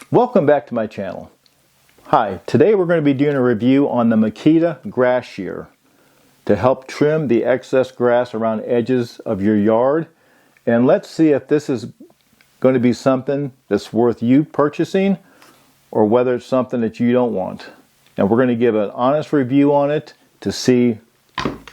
Welcome back to my channel. Hi, today we're going to be doing a review on the Makita grass shear to help trim the excess grass around edges of your yard. And let's see if this is going to be something that's worth you purchasing or whether it's something that you don't want. And we're going to give an honest review on it to see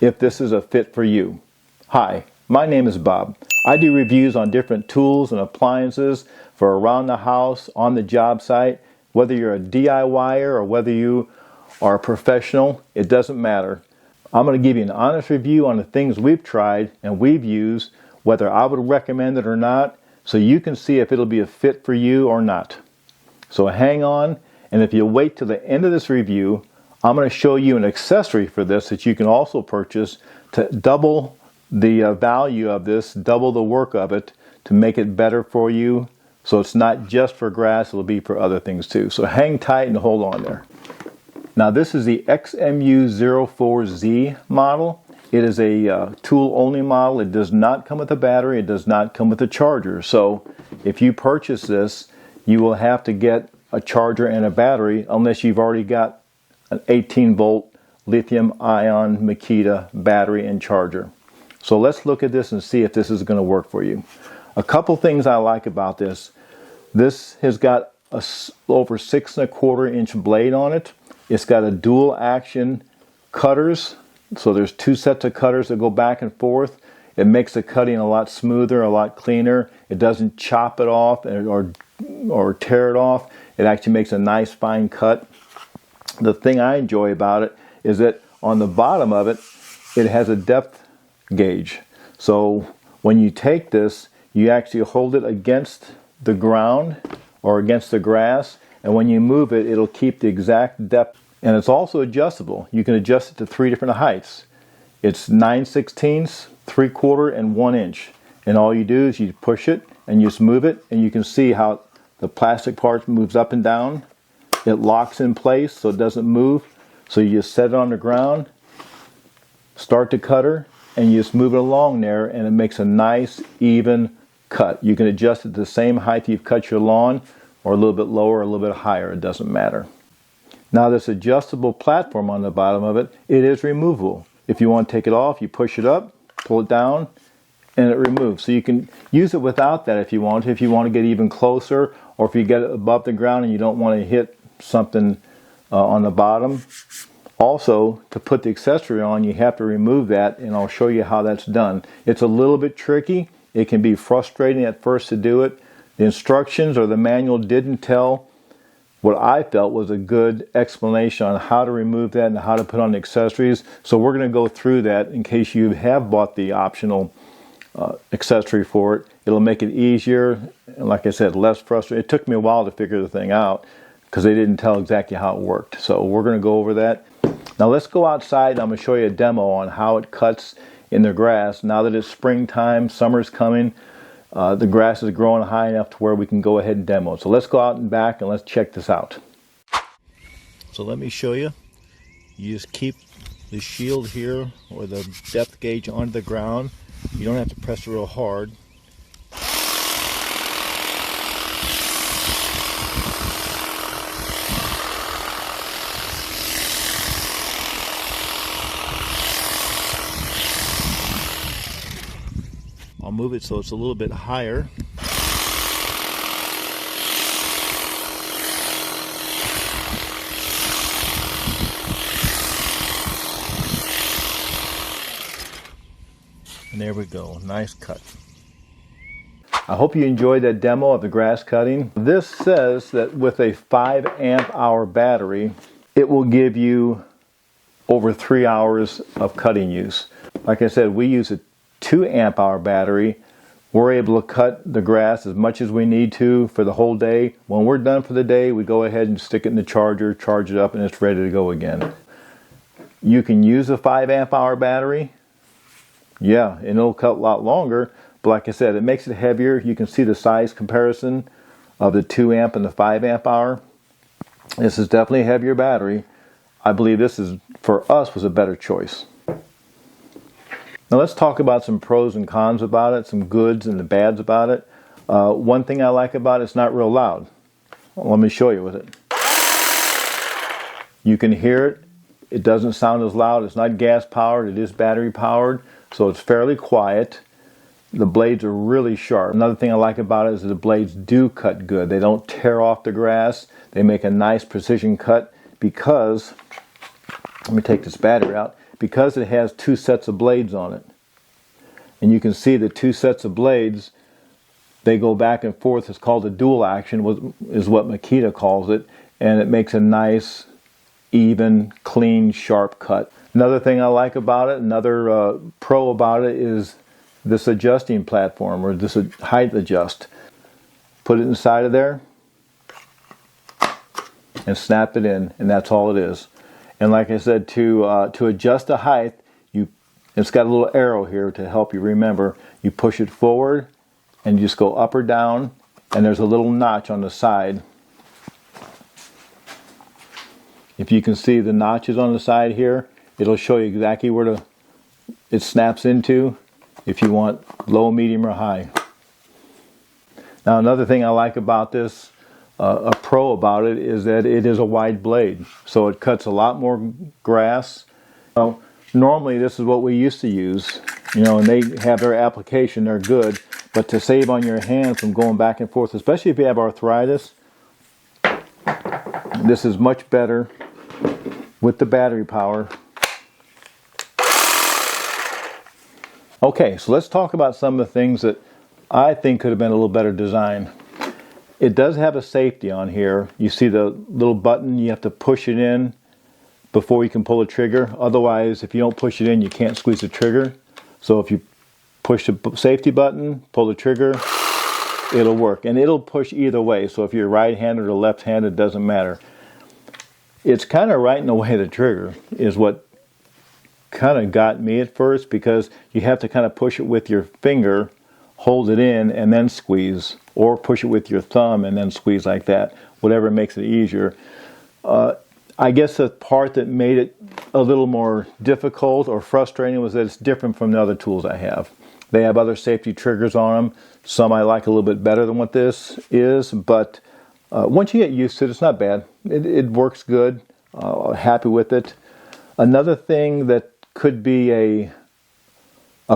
if this is a fit for you. Hi, my name is Bob. I do reviews on different tools and appliances for around the house, on the job site. Whether you're a DIYer or whether you are a professional, it doesn't matter. I'm going to give you an honest review on the things we've tried and we've used, whether I would recommend it or not, so you can see if it'll be a fit for you or not. So hang on, and if you wait till the end of this review, I'm going to show you an accessory for this that you can also purchase to double the value of this, double the work of it, to make it better for you. So it's not just for grass, it'll be for other things too. So hang tight and hold on there. Now this is the XMU04Z model. It is a tool-only model. It does not come with a battery. It does not come with a charger. So if you purchase this, you will have to get a charger and a battery unless you've already got an 18-volt lithium-ion Makita battery and charger. So let's look at this and see if this is going to work for you. A couple things I like about this. This has got a over 6¼ inch blade on it. It's got a dual action cutters. So there's two sets of cutters that go back and forth. It makes the cutting a lot smoother, a lot cleaner. It doesn't chop it off or tear it off. It actually makes a nice fine cut. The thing I enjoy about it is that on the bottom of it, it has a depth gauge. So when you take this, you actually hold it against the ground or against the grass, and when you move it, it'll keep the exact depth. And it's also adjustable. You can adjust it to 3 different heights. It's 9/16, 3/4, and 1 inch. And all you do is you push it and you just move it, and you can see how the plastic part moves up and down. It locks in place so it doesn't move. So you just set it on the ground, start the cutter, and you just move it along there, and it makes a nice even cut. You can adjust it to the same height you've cut your lawn, or a little bit lower or a little bit higher. It doesn't matter. Now this adjustable platform on the bottom of it, it is removable. If you want to take it off, you push it up, pull it down, and it removes. So you can use it without that if you want to get even closer, or if you get it above the ground and you don't want to hit something on the bottom. Also, to put the accessory on, you have to remove that, and I'll show you how that's done. It's a little bit tricky. It can be frustrating at first to do it. The instructions or the manual didn't tell what I felt was a good explanation on how to remove that and how to put on the accessories. So we're going to go through that in case you have bought the optional accessory for it. It'll make it easier, and like I said, less frustrating. It took me a while to figure the thing out because they didn't tell exactly how it worked. So we're going to go over that. Now let's go outside, and I'm going to show you a demo on how it cuts in the grass. Now that it's springtime, summer's coming, the grass is growing high enough to where we can go ahead and demo. So let's go out and back and let's check this out. So let me show you. You just keep the shield here or the depth gauge onto the ground. You don't have to press it real hard. I'll move it so it's a little bit higher. And there we go, nice cut. I hope you enjoyed that demo of the grass cutting. This says that with a 5 amp hour battery, it will give you over 3 hours of cutting use. Like I said, we use a 2 amp hour battery. We're able to cut the grass as much as we need to for the whole day. When we're done for the day, we go ahead and stick it in the charger, charge it up, and it's ready to go again. You can use a 5 amp hour battery. Yeah, and it'll cut a lot longer, but like I said, it makes it heavier. You can see the size comparison of the 2 amp and the 5 amp hour. This is definitely a heavier battery. I believe this is, for us, was a better choice. Now let's talk about some pros and cons about it, some goods and the bads about it. One thing I like about it, it's not real loud. Let me show you with it. You can hear it. It doesn't sound as loud. It's not gas powered. It is battery powered. So it's fairly quiet. The blades are really sharp. Another thing I like about it is that the blades do cut good. They don't tear off the grass. They make a nice precision cut because, let me take this battery out, because it has two sets of blades on it. And you can see the two sets of blades, they go back and forth. It's called a dual action, is what Makita calls it. And it makes a nice, even, clean, sharp cut. Another thing I like about it, another pro about it, is this adjusting platform, or this height adjust. Put it inside of there and snap it in, and that's all it is. And like I said, to adjust the height, it's got a little arrow here to help you remember. You push it forward and you just go up or down, and there's a little notch on the side. If you can see the notches on the side here, it'll show you exactly where it snaps into, if you want low, medium, or high. Now another thing I like about this, a pro about it, is that it is a wide blade. So it cuts a lot more grass. Normally this is what we used to use, and they have their application, they're good. But to save on your hands from going back and forth, especially if you have arthritis, this is much better with the battery power. Okay, so let's talk about some of the things that I think could have been a little better designed. It does have a safety on here. You see the little button, you have to push it in before you can pull the trigger. Otherwise, if you don't push it in, you can't squeeze the trigger. So if you push the safety button, pull the trigger, it'll work. And it'll push either way. So if you're right-handed or left-handed, it doesn't matter. It's kind of right in the way of the trigger is what kind of got me at first, because you have to kind of push it with your finger, hold it in, and then squeeze, or push it with your thumb and then squeeze like that, whatever makes it easier. I guess the part that made it a little more difficult or frustrating was that it's different from the other tools I have. They have other safety triggers on them. Some I like a little bit better than what this is, but once you get used to it, it's not bad. It works good. Happy with it. Another thing that could be a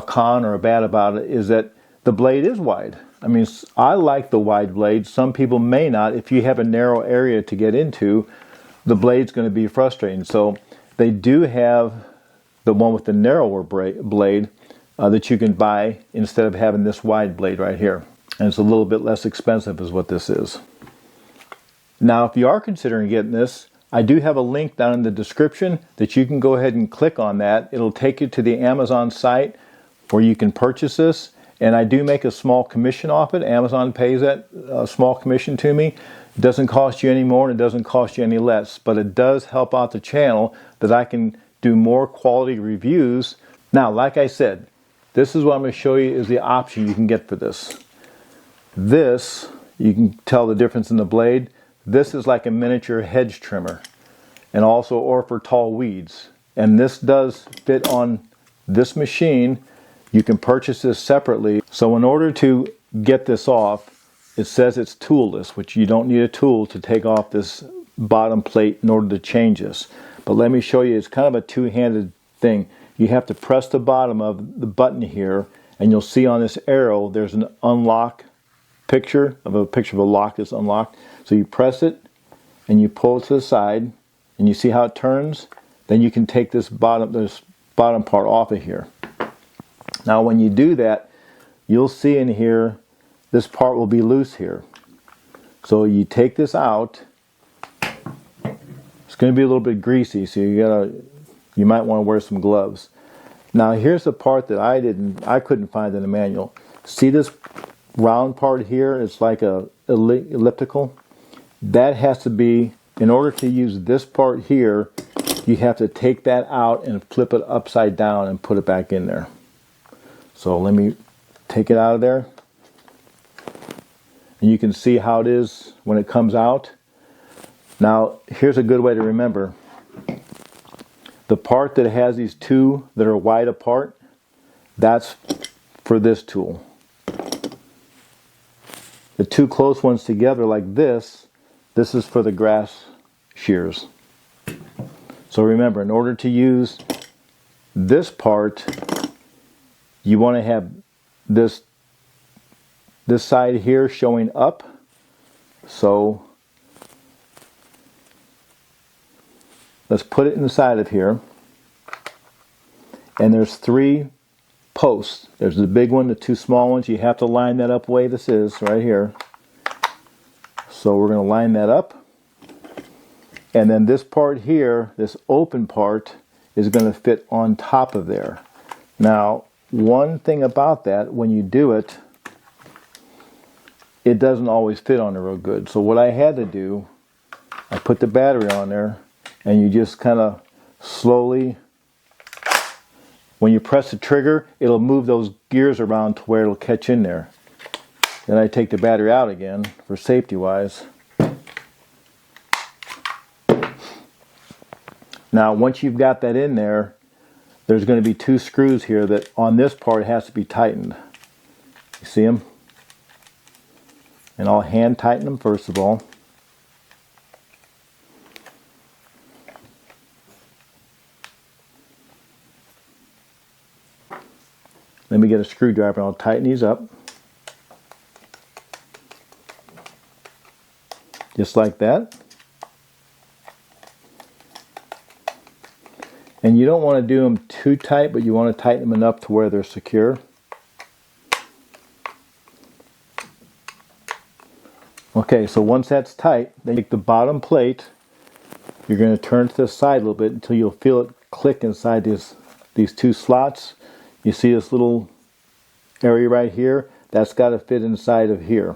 con or a bad about it is that the blade is wide. I mean, I like the wide blade. Some people may not. If you have a narrow area to get into, the blade's going to be frustrating. So they do have the one with the narrower blade that you can buy instead of having this wide blade right here. And it's a little bit less expensive is what this is. Now, if you are considering getting this, I do have a link down in the description that you can go ahead and click on that. It'll take you to the Amazon site where you can purchase this. And I do make a small commission off it. Amazon pays that small commission to me. It doesn't cost you any more and it doesn't cost you any less. But it does help out the channel that I can do more quality reviews. Now, like I said, this is what I'm going to show you is the option you can get for this. This, you can tell the difference in the blade. This is like a miniature hedge trimmer, and also or for tall weeds. And this does fit on this machine. You can purchase this separately. So in order to get this off, it says it's toolless, which you don't need a tool to take off this bottom plate in order to change this. But let me show you, it's kind of a two-handed thing. You have to press the bottom of the button here, and you'll see on this arrow there's an unlock picture of a lock that's unlocked. So you press it and you pull it to the side and you see how it turns. Then you can take this bottom part off of here. Now when you do that, you'll see in here this part will be loose here. So you take this out. It's going to be a little bit greasy, so you might want to wear some gloves. Now here's the part that I couldn't find in the manual. See this round part here? It's like a elliptical. That has to be, in order to use this part here, you have to take that out and flip it upside down and put it back in there. So let me take it out of there. And you can see how it is when it comes out. Now, here's a good way to remember. The part that has these two that are wide apart, that's for this tool. The two close ones together like this, This is for the grass shears. So remember, in order to use this part, you want to have this side here showing up. So let's put it inside of here. And there's 3 posts. There's the big one, the 2 small ones. You have to line that up the way this is right here. So we're going to line that up. And then this part here, this open part, is going to fit on top of there. Now, one thing about that, when you do it, it doesn't always fit on there real good. So what I had to do, I put the battery on there, and you just kind of slowly, when you press the trigger, it'll move those gears around to where it'll catch in there. Then I take the battery out again for safety wise. Now once you've got that in there, there's going to be 2 screws here that on this part has to be tightened. You see them? And I'll hand tighten them first of all. Let me get a screwdriver and I'll tighten these up. Just like that. And you don't want to do them too tight, but you want to tighten them enough to where they're secure. Okay, so once that's tight, then you take the bottom plate, you're going to turn it to the side a little bit until you'll feel it click inside these 2 slots. You see this little area right here? That's got to fit inside of here.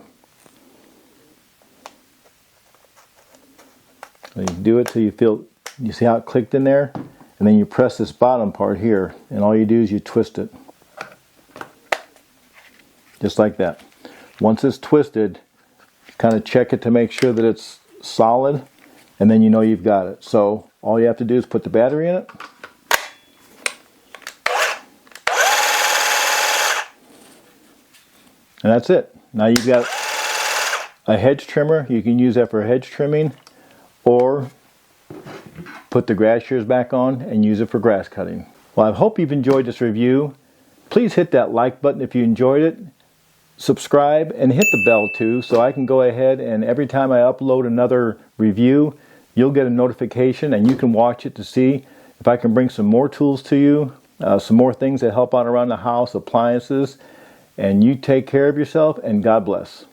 So you do it till you feel, you see how it clicked in there? And then you press this bottom part here, and all you do is you twist it. Just like that. Once it's twisted, kind of check it to make sure that it's solid, and then you know you've got it. So all you have to do is put the battery in it. And that's it. Now you've got a hedge trimmer. You can use that for hedge trimming, or put the grass shears back on and use it for grass cutting. Well, I hope you've enjoyed this review. Please hit that like button if you enjoyed it. Subscribe and hit the bell too, so I can go ahead and every time I upload another review, you'll get a notification and you can watch it to see if I can bring some more tools to you, some more things that help out around the house, appliances. And you take care of yourself, and God bless.